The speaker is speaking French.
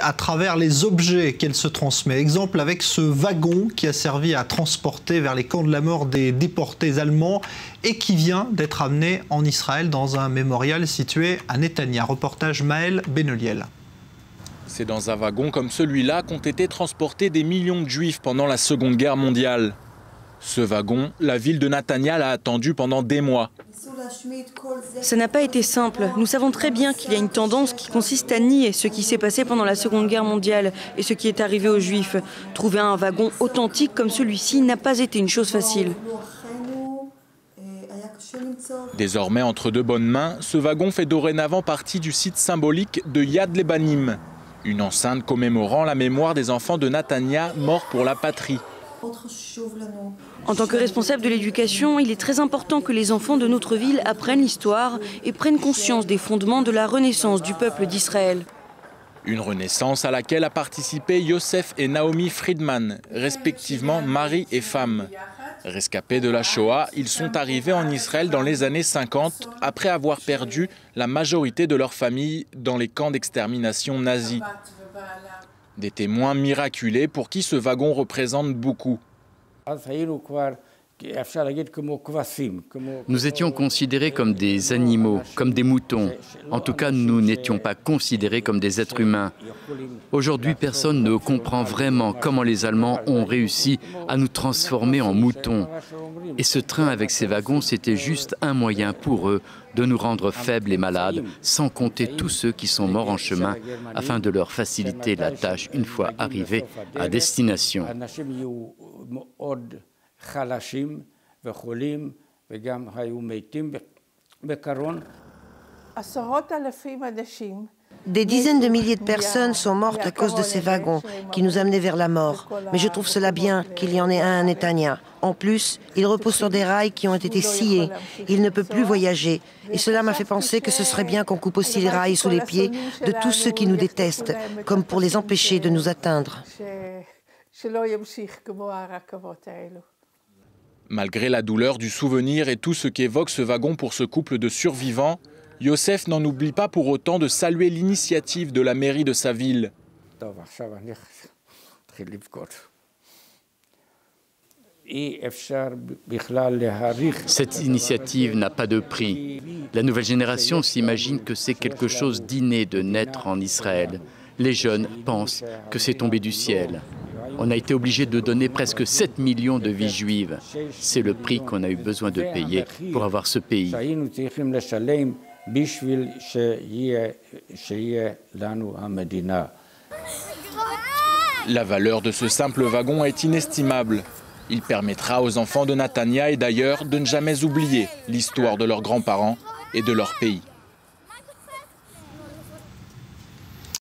À travers les objets qu'elle se transmet. Exemple avec ce wagon qui a servi à transporter vers les camps de la mort des déportés allemands et qui vient d'être amené en Israël dans un mémorial situé à Netanya. Reportage Maël Benoliel. C'est dans un wagon comme celui-là qu'ont été transportés des millions de juifs pendant la Seconde Guerre mondiale. Ce wagon, la ville de Netanya l'a attendu pendant des mois. Ça n'a pas été simple. Nous savons très bien qu'il y a une tendance qui consiste à nier ce qui s'est passé pendant la Seconde Guerre mondiale et ce qui est arrivé aux Juifs. Trouver un wagon authentique comme celui-ci n'a pas été une chose facile. Désormais entre de bonnes mains, ce wagon fait dorénavant partie du site symbolique de Yad Lebanim, une enceinte commémorant la mémoire des enfants de Netanya morts pour la patrie. En tant que responsable de l'éducation, il est très important que les enfants de notre ville apprennent l'histoire et prennent conscience des fondements de la renaissance du peuple d'Israël. Une renaissance à laquelle a participé Yosef et Naomi Friedman, respectivement mari et femme. Rescapés de la Shoah, ils sont arrivés en Israël dans les années 50 après avoir perdu la majorité de leur famille dans les camps d'extermination nazis. Des témoins miraculés pour qui ce wagon représente beaucoup. Nous étions considérés comme des animaux, comme des moutons. En tout cas, nous n'étions pas considérés comme des êtres humains. Aujourd'hui, personne ne comprend vraiment comment les Allemands ont réussi à nous transformer en moutons. Et ce train avec ses wagons, c'était juste un moyen pour eux de nous rendre faibles et malades, sans compter tous ceux qui sont morts en chemin, afin de leur faciliter la tâche une fois arrivés à destination. Des dizaines de milliers de personnes sont mortes à cause de ces wagons qui nous amenaient vers la mort. Mais je trouve cela bien qu'il y en ait un à Netanya. En plus, il repose sur des rails qui ont été sciés. Il ne peut plus voyager. Et cela m'a fait penser que ce serait bien qu'on coupe aussi les rails sous les pieds de tous ceux qui nous détestent, comme pour les empêcher de nous atteindre. Malgré la douleur du souvenir et tout ce qu'évoque ce wagon pour ce couple de survivants, Yosef n'en oublie pas pour autant de saluer l'initiative de la mairie de sa ville. Cette initiative n'a pas de prix. La nouvelle génération s'imagine que c'est quelque chose d'inné de naître en Israël. Les jeunes pensent que c'est tombé du ciel. On a été obligé de donner presque 7 millions de vies juives. C'est le prix qu'on a eu besoin de payer pour avoir ce pays. La valeur de ce simple wagon est inestimable. Il permettra aux enfants de Netanya et d'ailleurs de ne jamais oublier l'histoire de leurs grands-parents et de leur pays.